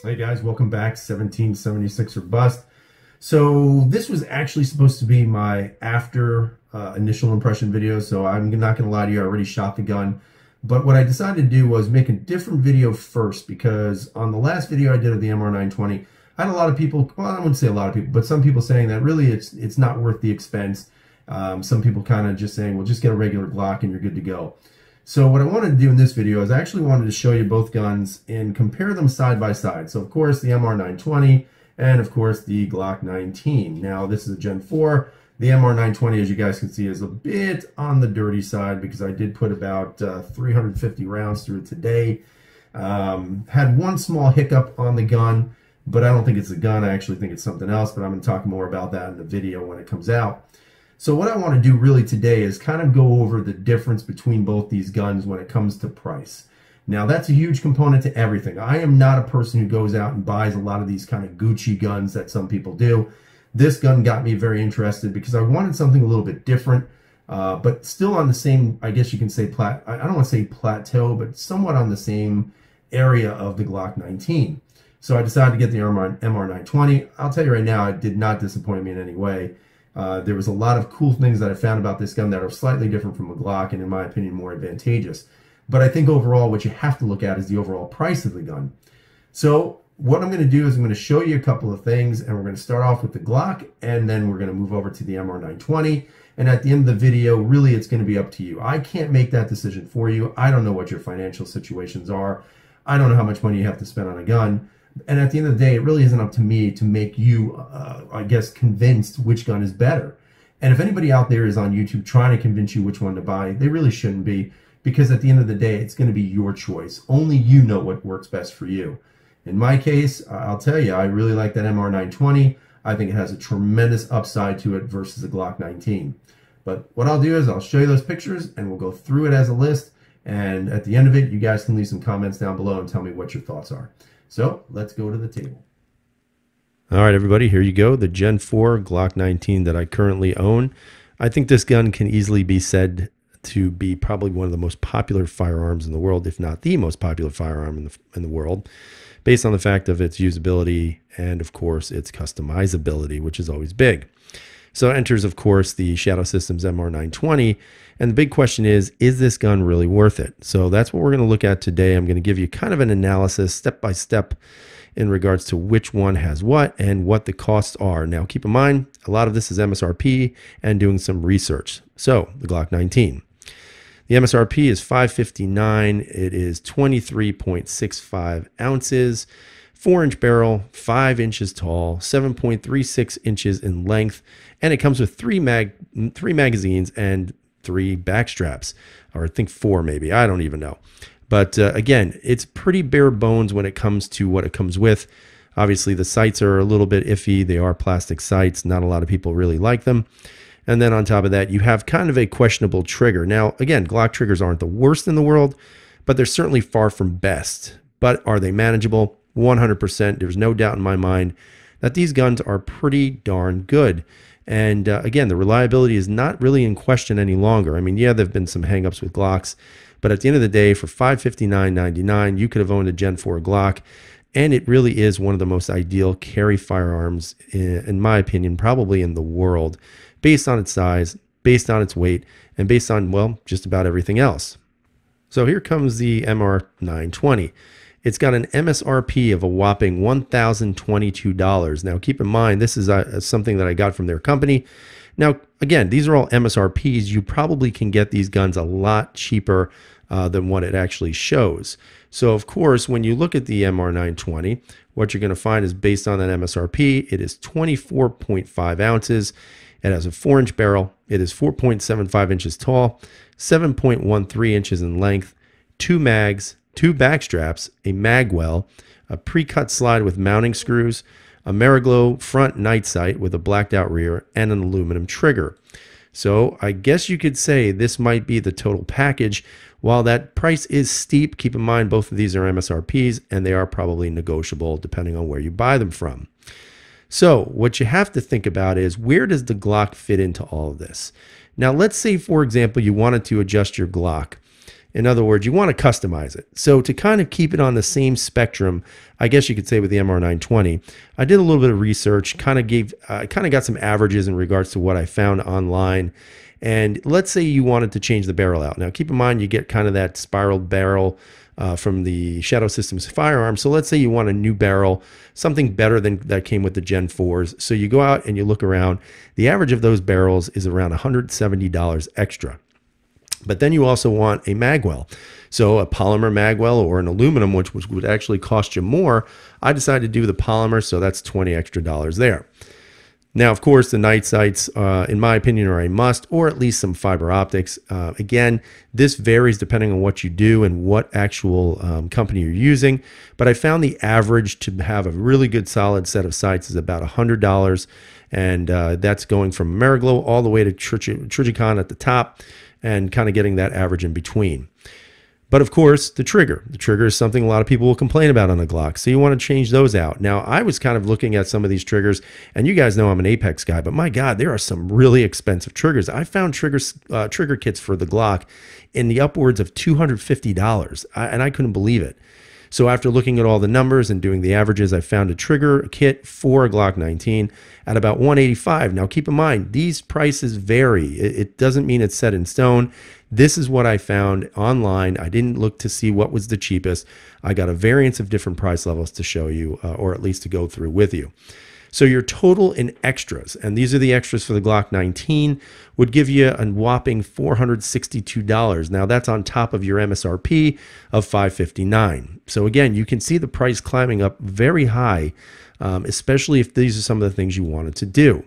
Hey guys, welcome back. 1776 or bust. So this was actually supposed to be my after initial impression video, so I'm not going to lie to you, I already shot the gun. But what I decided to do was make a different video first, because on the last video I did of the MR920, I had a lot of people, well, I wouldn't say a lot of people, but some people saying that really it's not worth the expense. Some people kind of just saying, well, just get a regular Glock and you're good to go. So what I wanted to do in this video is I actually wanted to show you both guns and compare them side by side. So of course the MR920 and of course the Glock19. Now this is a Gen 4. The MR920, as you guys can see, is a bit on the dirty side because I did put about 350 rounds through it today. Had one small hiccup on the gun, but I don't think it's a gun. I actually think it's something else, but I'm going to talk more about that in the video when it comes out. So what I want to do really today is kind of go over the difference between both these guns when it comes to price. Now that's a huge component to everything. I am not a person who goes out and buys a lot of these kind of Gucci guns that some people do. This gun got me very interested because I wanted something a little bit different, but still on the same, I guess you can say, I don't want to say plateau, but somewhat on the same area of the Glock19. So I decided to get the MR920. I'll tell you right now, it did not disappoint me in any way. There was a lot of cool things that I found about this gun that are slightly different from a Glock and in my opinion more advantageous. But I think overall what you have to look at is the overall price of the gun. So what I'm going to do is I'm going to show you a couple of things, and we're going to start off with the Glock and then we're going to move over to the MR920. And at the end of the video, really it's going to be up to you. I can't make that decision for you. I don't know what your financial situations are. I don't know how much money you have to spend on a gun. And at the end of the day, it really isn't up to me to make you, I guess, convinced which gun is better. And if anybody out there is on YouTube trying to convince you which one to buy, they really shouldn't be, because at the end of the day, it's going to be your choice. Only you know what works best for you. In my case, I'll tell you, I really like that MR920. I think it has a tremendous upside to it versus the Glock19. But what I'll do is I'll show you those pictures and we'll go through it as a list. And at the end of it, you guys can leave some comments down below and tell me what your thoughts are. So let's go to the table. All right, everybody, here you go. The Gen 4 Glock 19 that I currently own. I think this gun can easily be said to be probably one of the most popular firearms in the world, if not the most popular firearm in the world, based on the fact of its usability and, of course, its customizability, which is always big. So it enters, of course, the Shadow Systems MR920. And the big question is this gun really worth it? So that's what we're going to look at today. I'm going to give you kind of an analysis step by step in regards to which one has what and what the costs are. Now, keep in mind, a lot of this is MSRP and doing some research. So the Glock 19. The MSRP is $559. It is 23.65 ounces, 4-inch barrel, 5 inches tall, 7.36 inches in length, and it comes with three magazines and 3 back straps, or I think 4 maybe, I don't even know. But again, it's pretty bare bones when it comes to what it comes with. Obviously the sights are a little bit iffy. They are plastic sights. Not a lot of people really like them. And then on top of that, you have kind of a questionable trigger. Now, again, Glock triggers aren't the worst in the world, but they're certainly far from best. But are they manageable? 100%. There's no doubt in my mind that these guns are pretty darn good. And again, the reliability is not really in question any longer. I mean, yeah, there have been some hangups with Glocks, but at the end of the day, for $559.99, you could have owned a Gen 4 Glock, and it really is one of the most ideal carry firearms, in my opinion, probably in the world, based on its size, based on its weight, and based on, well, just about everything else. So here comes the MR920. It's got an MSRP of a whopping $1,022. Now, keep in mind, this is something that I got from their company. Now, again, these are all MSRPs. You probably can get these guns a lot cheaper than what it actually shows. So, of course, when you look at the MR920, what you're going to find is based on that MSRP, it is 24.5 ounces. It has a 4-inch barrel. It is 4.75 inches tall, 7.13 inches in length, 2 mags, 2 back straps, a mag well, a pre-cut slide with mounting screws, a Mariglow front night sight with a blacked out rear, and an aluminum trigger. So I guess you could say this might be the total package. While that price is steep, keep in mind both of these are MSRPs and they are probably negotiable depending on where you buy them from. So what you have to think about is, where does the Glock fit into all of this? Now let's say, for example, you wanted to adjust your Glock In other words, you want to customize it. So to kind of keep it on the same spectrum, I guess you could say with the MR920, I did a little bit of research, kind of got some averages in regards to what I found online. And let's say you wanted to change the barrel out. Now, keep in mind, you get kind of that spiraled barrel from the Shadow Systems firearm. So let's say you want a new barrel, something better than that came with the Gen 4s. So you go out and you look around. The average of those barrels is around $170 extra. But then you also want a magwell. So a polymer magwell or an aluminum, which would actually cost you more. I decided to do the polymer, so that's $20 extra there. Now, of course, the night sights, in my opinion, are a must, or at least some fiber optics. Again, this varies depending on what you do and what actual company you're using. But I found the average to have a really good solid set of sights is about $100. And that's going from Ameriglow all the way to Trijicon at the top and kind of getting that average in between. But of course, the trigger. The trigger is something a lot of people will complain about on the Glock. So you want to change those out. Now, I was kind of looking at some of these triggers, and you guys know I'm an Apex guy, but my God, there are some really expensive triggers. I found trigger kits for the Glock in the upwards of $250, and I couldn't believe it. So after looking at all the numbers and doing the averages, I found a trigger kit for a Glock19 at about $185. Now, keep in mind, these prices vary. It doesn't mean it's set in stone. This is what I found online. I didn't look to see what was the cheapest. I got a variance of different price levels to show you, or at least to go through with you. So your total in extras, and these are the extras for the Glock19, would give you a whopping $462. Now that's on top of your MSRP of $559. So again, you can see the price climbing up very high, especially if these are some of the things you wanted to do.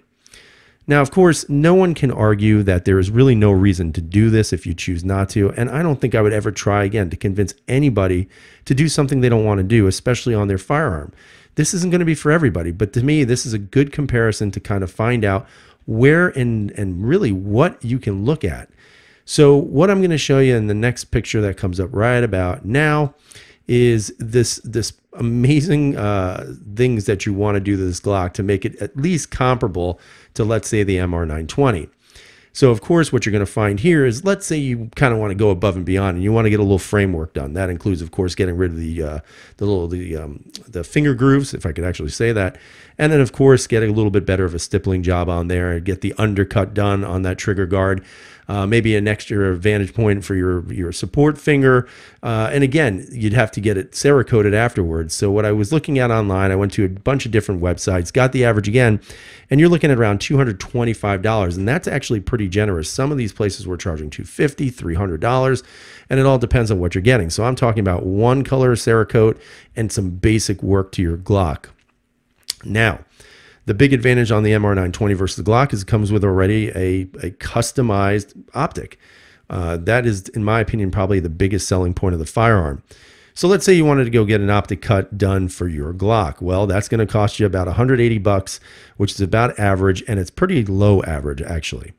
Now, of course, no one can argue that there is really no reason to do this if you choose not to, and I don't think I would ever try again to convince anybody to do something they don't want to do, especially on their firearm. This isn't going to be for everybody, but to me, this is a good comparison to kind of find out where and really what you can look at. So what I'm going to show you in the next picture that comes up right about now is this amazing things that you want to do to this Glock to make it at least comparable to, let's say, the MR920. So of course, what you're going to find here is, let's say you kind of want to go above and beyond, and you want to get a little framework done. That includes, of course, getting rid of the finger grooves, if I could actually say that, and then of course getting a little bit better of a stippling job on there and get the undercut done on that trigger guard. Maybe an extra vantage point for your support finger. And again, you'd have to get it Cerakoted afterwards. So what I was looking at online, I went to a bunch of different websites, got the average again, and you're looking at around $225. And that's actually pretty generous. Some of these places were charging $250, $300, and it all depends on what you're getting. So I'm talking about one color Cerakote and some basic work to your Glock. Now, the big advantage on the MR920 versus the Glock is it comes with already a customized optic. That is, in my opinion, probably the biggest selling point of the firearm. So let's say you wanted to go get an optic cut done for your Glock. Well, that's going to cost you about $180, which is about average, and it's pretty low average, actually.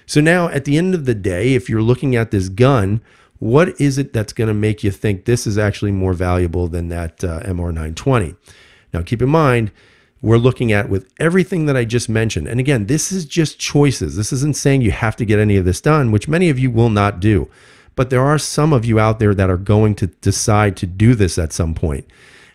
So now, at the end of the day, if you're looking at this gun, what is it that's going to make you think this is actually more valuable than that MR920? Now, keep in mind, we're looking at with everything that I just mentioned. And again, this is just choices. This isn't saying you have to get any of this done, which many of you will not do. But there are some of you out there that are going to decide to do this at some point.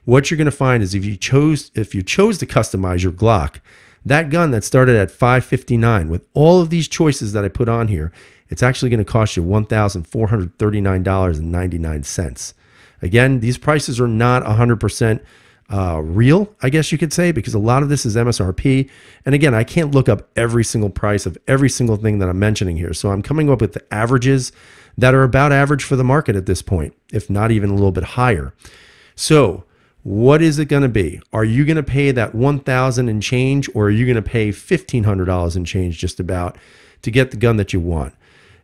What you're going to find is if you chose to customize your Glock, that gun that started at $559, with all of these choices that I put on here, it's actually going to cost you $1,439.99. Again, these prices are not 100% real, I guess you could say, because a lot of this is MSRP. And again, I can't look up every single price of every single thing that I'm mentioning here. So I'm coming up with the averages that are about average for the market at this point, if not even a little bit higher. So what is it going to be? Are you going to pay that $1,000 and change, or are you going to pay $1,500 and change just about to get the gun that you want?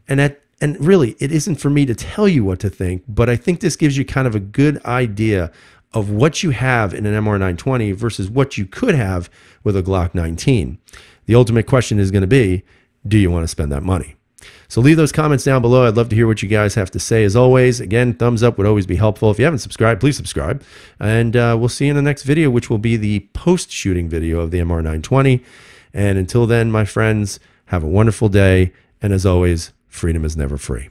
And really, it isn't for me to tell you what to think, but I think this gives you kind of a good idea of what you have in an MR920 versus what you could have with a Glock19. The ultimate question is going to be, do you want to spend that money? So leave those comments down below. I'd love to hear what you guys have to say. As always, again, thumbs up would always be helpful. If you haven't subscribed, please subscribe. And we'll see you in the next video, which will be the post-shooting video of the MR920. And until then, my friends, have a wonderful day. And as always, freedom is never free.